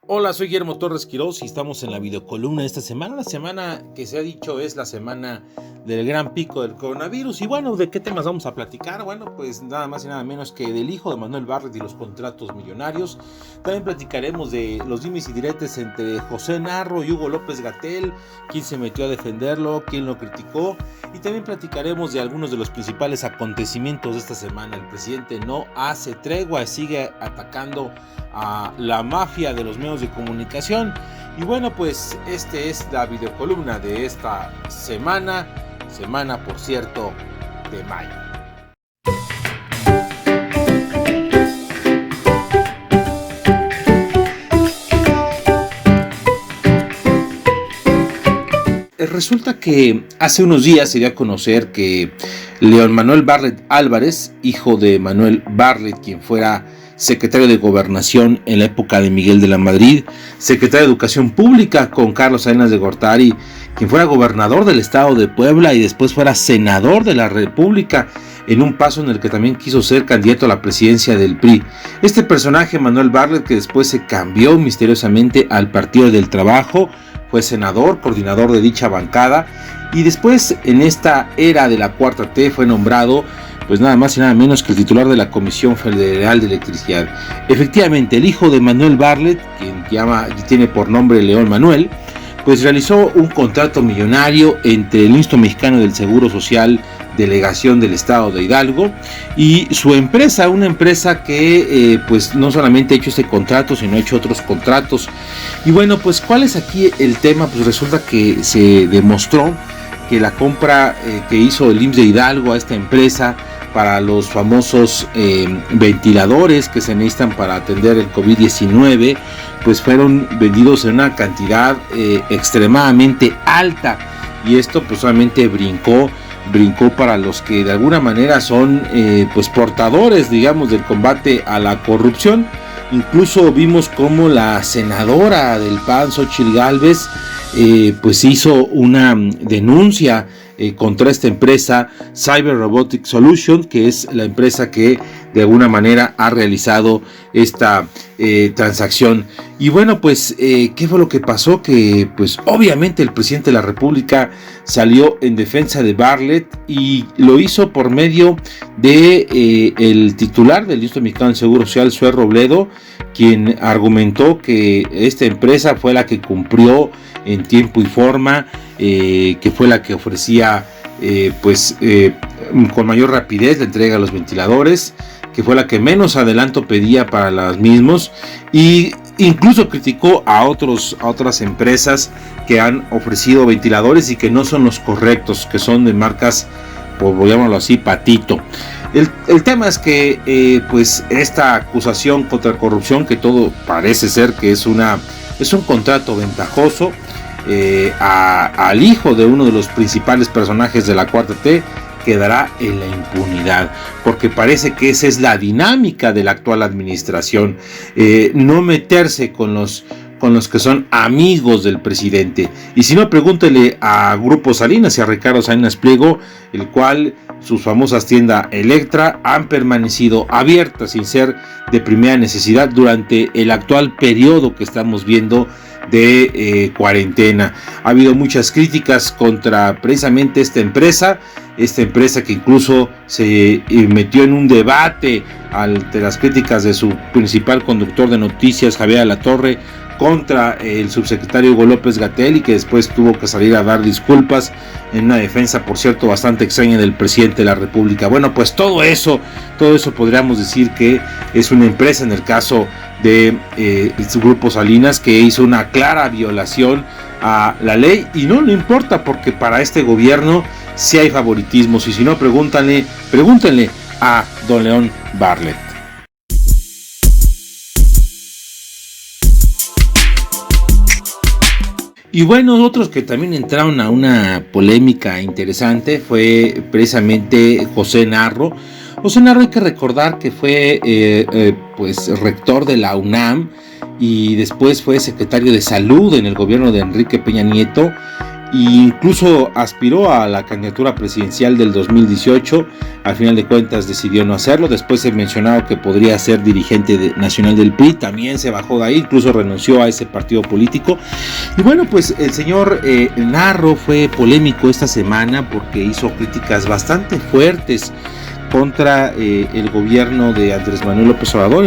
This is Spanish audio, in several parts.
Hola, soy Guillermo Torres Quirós y estamos en la videocolumna de esta semana. La semana que se ha dicho es la semana del gran pico del coronavirus. Y bueno, ¿de qué temas vamos a platicar? Bueno, pues nada más y nada menos que del hijo de Manuel Bartlett y los contratos millonarios. También platicaremos de los dimes y diretes entre José Narro y Hugo López-Gatell, quién se metió a defenderlo, quién lo criticó. Y también platicaremos de algunos de los principales acontecimientos de esta semana. El presidente no hace tregua, sigue atacando a la mafia de los medios de comunicación. Y bueno, pues este es la videocolumna de esta semana, por cierto, de mayo. Resulta que hace unos días se dio a conocer que León Manuel Bartlett Álvarez, hijo de Manuel Bartlett, quien fuera secretario de Gobernación en la época de Miguel de la Madrid, secretario de Educación Pública con Carlos Salinas de Gortari, quien fuera gobernador del estado de Puebla y después fuera senador de la República, en un paso en el que también quiso ser candidato a la presidencia del PRI. Este personaje, Manuel Bartlett, que después se cambió misteriosamente al Partido del Trabajo, fue senador, coordinador de dicha bancada, y después en esta era de la Cuarta T fue nombrado pues nada más y nada menos que el titular de la Comisión Federal de Electricidad. Efectivamente, el hijo de Manuel Bartlett, quien tiene por nombre León Manuel, pues realizó un contrato millonario entre el Instituto Mexicano del Seguro Social, delegación del estado de Hidalgo, y su empresa, una empresa que pues no solamente ha hecho este contrato, sino ha hecho otros contratos. Y bueno, pues ¿cuál es aquí el tema? Pues resulta que se demostró que la compra que hizo el IMSS de Hidalgo a esta empresa para los famosos ventiladores que se necesitan para atender el COVID-19, pues fueron vendidos en una cantidad extremadamente alta, y esto pues solamente brincó para los que de alguna manera son pues portadores, digamos, del combate a la corrupción. Incluso vimos cómo la senadora del PAN, Xochitl Gálvez, pues hizo una denuncia contra esta empresa Cyber Robotic Solution, que es la empresa que de alguna manera ha realizado esta transacción. Y bueno, pues ¿qué fue lo que pasó? Que pues obviamente el presidente de la República salió en defensa de Bartlett y lo hizo por medio de el titular del Instituto Mexicano del Seguro Social, Zoé Robledo, quien argumentó que esta empresa fue la que cumplió en tiempo y forma, que fue la que ofrecía con mayor rapidez la entrega de los ventiladores, que fue la que menos adelanto pedía para los mismos, y incluso criticó a otras empresas que han ofrecido ventiladores y que no son los correctos, que son de marcas, pues llamarlo así, patito. El tema es que pues esta acusación contra corrupción, que todo parece ser que es un contrato ventajoso al hijo de uno de los principales personajes de la Cuarta T, quedará en la impunidad, porque parece que esa es la dinámica de la actual administración, no meterse con los que son amigos del presidente. Y si no, pregúntele a Grupo Salinas y a Ricardo Salinas Pliego, el cual sus famosas tiendas Electra han permanecido abiertas sin ser de primera necesidad durante el actual periodo que estamos viendo de cuarentena. Ha habido muchas críticas contra precisamente esta empresa que incluso se metió en un debate ante las críticas de su principal conductor de noticias, Javier Alatorre, contra el subsecretario Hugo López-Gatell, y que después tuvo que salir a dar disculpas en una defensa, por cierto, bastante extraña del presidente de la República. Bueno, pues todo eso podríamos decir que es una empresa, en el caso de su Grupo Salinas, que hizo una clara violación a la ley, y no le importa, porque para este gobierno sí hay favoritismos, y si no, pregúntenle a don León Bartlett. Y bueno, otros que también entraron a una polémica interesante fue precisamente José Narro. José Narro, hay que recordar que fue pues rector de la UNAM y después fue secretario de Salud en el gobierno de Enrique Peña Nieto, e incluso aspiró a la candidatura presidencial del 2018. Al final de cuentas decidió no hacerlo. Después se mencionaba que podría ser dirigente nacional del PRI, también se bajó de ahí, incluso renunció a ese partido político. Y bueno, pues el señor Narro fue polémico esta semana porque hizo críticas bastante fuertes contra el gobierno de Andrés Manuel López Obrador,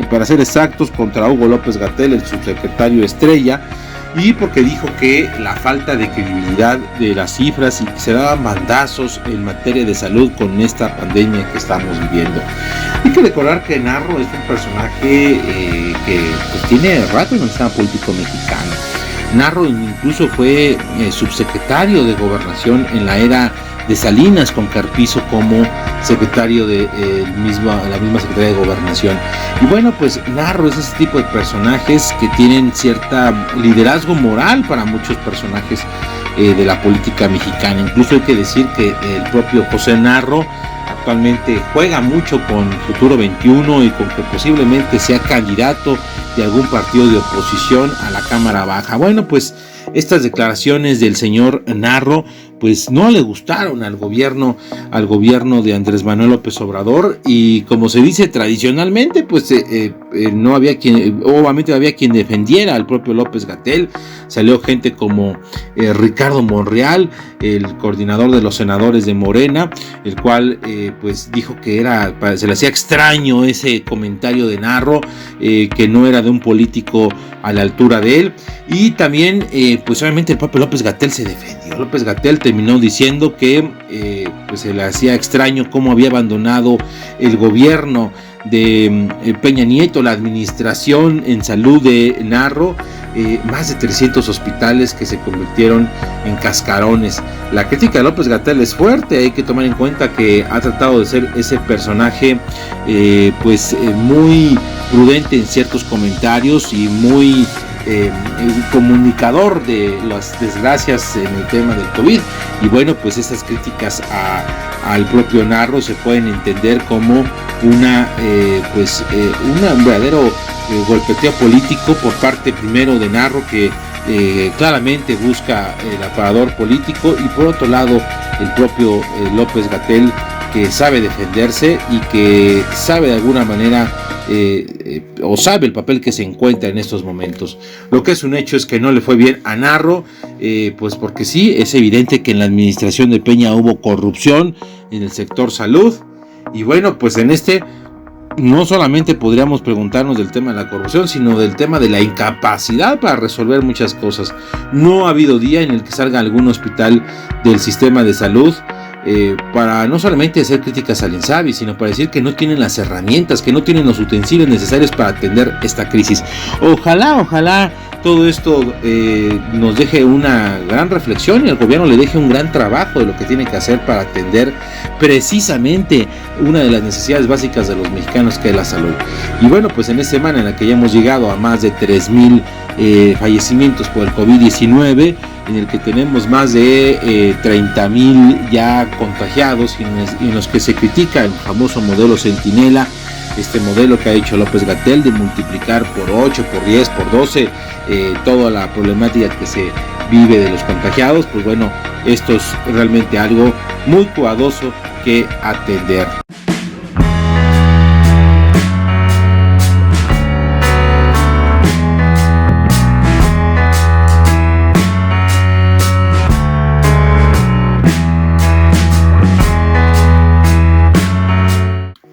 para ser exactos, contra Hugo López-Gatell, el subsecretario estrella, y porque dijo que la falta de credibilidad de las cifras y que se daban bandazos en materia de salud con esta pandemia que estamos viviendo. Hay que recordar que Narro es un personaje que pues, tiene rato en el sistema político mexicano. Narro incluso fue subsecretario de Gobernación en la era de Salinas, con Carpizo como secretario de la misma Secretaría de Gobernación. Y bueno, pues Narro es ese tipo de personajes que tienen cierta liderazgo moral para muchos personajes de la política mexicana. Incluso hay que decir que el propio José Narro actualmente juega mucho con Futuro 21 y con que posiblemente sea candidato de algún partido de oposición a la Cámara Baja. Bueno, pues estas declaraciones del señor Narro pues no le gustaron al gobierno de Andrés Manuel López Obrador, y como se dice tradicionalmente, pues no había obviamente había quien defendiera al propio López-Gatell. Salió gente como Ricardo Monreal, el coordinador de los senadores de Morena, el cual pues dijo que se le hacía extraño ese comentario de Narro, que no era de un político a la altura de él. Y también pues obviamente el propio López-Gatell se defendió. López-Gatell terminó diciendo que pues se le hacía extraño cómo había abandonado el gobierno de Peña Nieto, la administración en salud de Narro, más de 300 hospitales que se convirtieron en cascarones. La crítica de López-Gatell es fuerte. Hay que tomar en cuenta que ha tratado de ser ese personaje muy prudente en ciertos comentarios y muy comunicador de las desgracias en el tema del COVID. Y bueno, pues estas críticas al propio Narro se pueden entender como un verdadero golpeteo político por parte primero de Narro, que claramente busca el aparador político, y por otro lado el propio López-Gatell, que sabe defenderse y que sabe de alguna manera o sabe el papel que se encuentra en estos momentos. Lo que es un hecho es que no le fue bien a Narro, pues porque sí, es evidente que en la administración de Peña hubo corrupción en el sector salud. Y bueno, pues en no solamente podríamos preguntarnos del tema de la corrupción, sino del tema de la incapacidad para resolver muchas cosas. No ha habido día en el que salga algún hospital del sistema de salud para no solamente hacer críticas al INSABI, sino para decir que no tienen las herramientas, que no tienen los utensilios necesarios para atender esta crisis. Ojalá todo esto nos deje una gran reflexión y al gobierno le deje un gran trabajo de lo que tiene que hacer para atender precisamente una de las necesidades básicas de los mexicanos, que es la salud. Y bueno, pues en esta semana en la que ya hemos llegado a más de 3,000 fallecimientos por el COVID-19, en el que tenemos más de 30,000 ya contagiados, y en los que se critica el famoso modelo Centinela, este modelo que ha hecho López-Gatell de multiplicar por 8, por 10, por 12 toda la problemática que se vive de los contagiados. Pues bueno, esto es realmente algo muy cuidadoso que atender.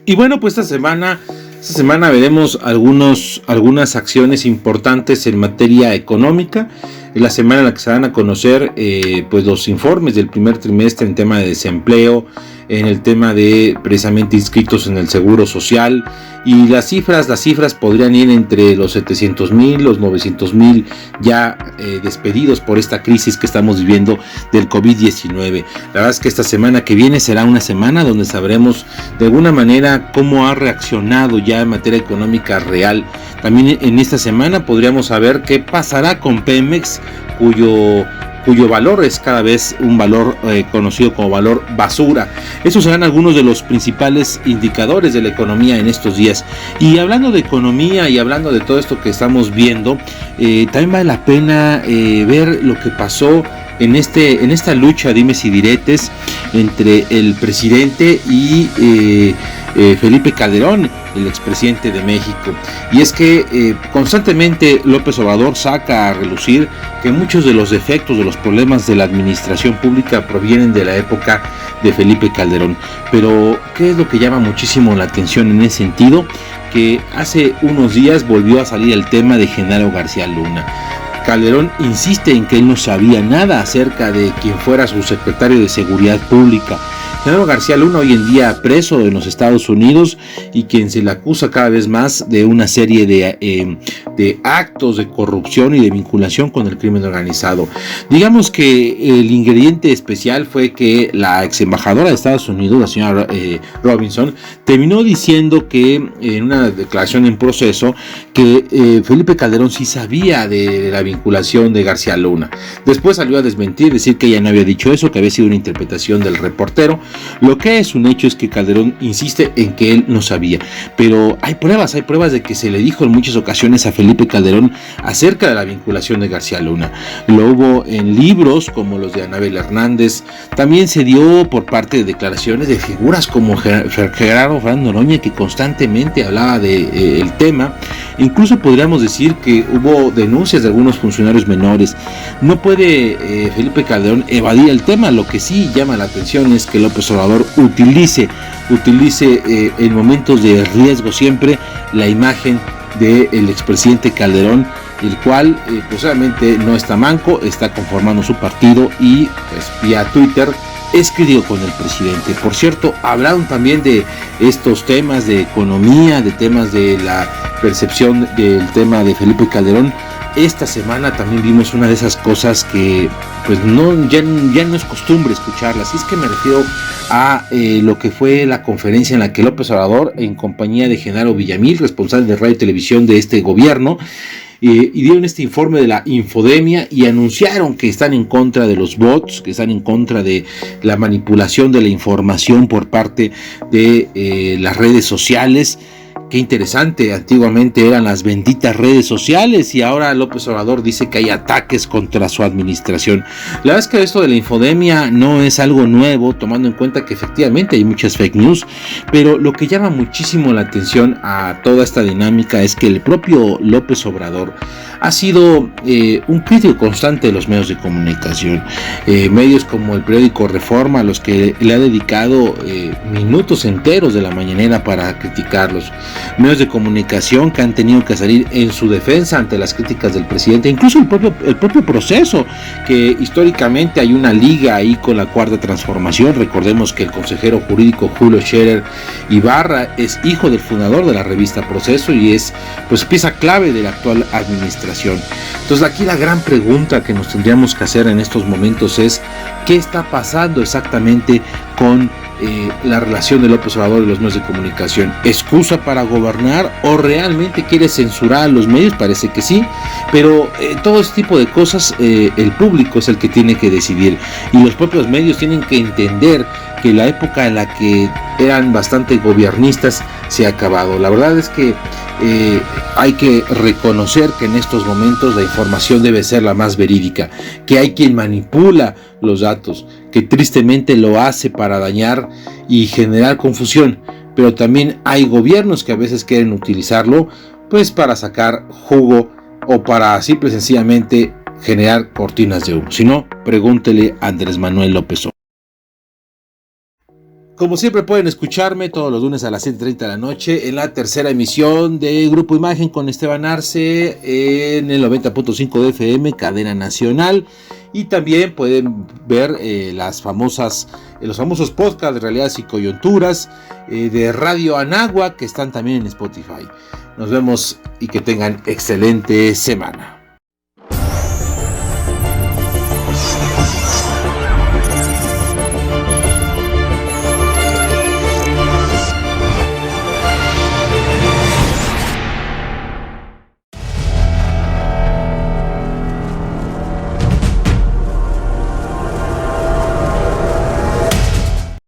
Y bueno, pues esta semana veremos algunas acciones importantes en materia económica. Es la semana en la que se van a conocer pues los informes del primer trimestre en tema de desempleo, en el tema de precisamente inscritos en el Seguro Social, y las cifras podrían ir entre los 700,000, los 900,000 ya despedidos por esta crisis que estamos viviendo del COVID-19. La verdad es que esta semana que viene será una semana donde sabremos de alguna manera cómo ha reaccionado ya en materia económica real. También en esta semana podríamos saber qué pasará con Pemex, cuyo valor es cada vez un valor conocido como valor basura. Esos serán algunos de los principales indicadores de la economía en estos días. Y hablando de economía y hablando de todo esto que estamos viendo, también vale la pena ver lo que pasó en esta lucha dimes y diretes entre el presidente y Felipe Calderón, el expresidente de México. Y es que constantemente López Obrador saca a relucir que muchos de los defectos, de los problemas de la administración pública provienen de la época de Felipe Calderón. Pero ¿qué es lo que llama muchísimo la atención en ese sentido? Que hace unos días volvió a salir el tema de Genaro García Luna. Calderón insiste en que él no sabía nada acerca de quien fuera su secretario de Seguridad Pública. Genaro García Luna, hoy en día preso en los Estados Unidos, y quien se le acusa cada vez más de una serie de actos de corrupción y de vinculación con el crimen organizado. Digamos que el ingrediente especial fue que la ex embajadora de Estados Unidos, la señora Robinson, terminó diciendo que en una declaración en proceso que Felipe Calderón sí sabía de la vinculación de García Luna. Después salió a desmentir, decir que ella no había dicho eso, que había sido una interpretación del reportero. Lo que es un hecho es que Calderón insiste en que él no sabía, pero hay pruebas de que se le dijo en muchas ocasiones a Felipe Calderón acerca de la vinculación de García Luna. Lo hubo en libros como los de Anabel Hernández, también se dio por parte de declaraciones de figuras como Gerardo Fernando Noroña, que constantemente hablaba del tema. Incluso podríamos decir que hubo denuncias de algunos funcionarios menores. No puede Felipe Calderón evadir el tema. Lo que sí llama la atención es que López Obrador utilice en momentos de riesgo siempre la imagen del expresidente Calderón, el cual pues obviamente no está manco, está conformando su partido y pues vía Twitter es crítico con el presidente. Por cierto, hablaron también de estos temas de economía, de temas de la percepción del tema de Felipe Calderón. Esta semana también vimos una de esas cosas que pues ya no es costumbre escucharlas. Y es que me refiero a lo que fue la conferencia en la que López Obrador, en compañía de Genaro Villamil, responsable de radio y televisión de este gobierno, y dieron este informe de la infodemia y anunciaron que están en contra de los bots, que están en contra de la manipulación de la información por parte de las redes sociales. Qué interesante, antiguamente eran las benditas redes sociales y ahora López Obrador dice que hay ataques contra su administración. La verdad es que esto de la infodemia no es algo nuevo, tomando en cuenta que efectivamente hay muchas fake news, pero lo que llama muchísimo la atención a toda esta dinámica es que el propio López Obrador ha sido un crítico constante de los medios de comunicación, medios como el periódico Reforma, a los que le ha dedicado minutos enteros de la mañanera para criticarlos, medios de comunicación que han tenido que salir en su defensa ante las críticas del presidente, incluso el propio proceso, que históricamente hay una liga ahí con la Cuarta Transformación. Recordemos que el consejero jurídico Julio Scherer Ibarra es hijo del fundador de la revista Proceso y es pues pieza clave de la actual administración. Entonces aquí la gran pregunta que nos tendríamos que hacer en estos momentos es ¿qué está pasando exactamente con la relación de López Obrador y los medios de comunicación? ¿Excusa para gobernar o realmente quiere censurar a los medios? Parece que sí, pero todo este tipo de cosas el público es el que tiene que decidir, y los propios medios tienen que entender que la época en la que eran bastante gobiernistas se ha acabado. La verdad es que hay que reconocer que en estos momentos la información debe ser la más verídica, que hay quien manipula los datos, que tristemente lo hace para dañar y generar confusión, pero también hay gobiernos que a veces quieren utilizarlo pues para sacar jugo o para simple y sencillamente generar cortinas de humo. Si no, pregúntele a Andrés Manuel López Obrador. Como siempre pueden escucharme todos los lunes a las 7:30 de la noche en la tercera emisión de Grupo Imagen con Esteban Arce en el 90.5 de FM, cadena nacional. Y también pueden ver los famosos podcasts de Realidades y Coyunturas de Radio Anáhuac, que están también en Spotify. Nos vemos y que tengan excelente semana.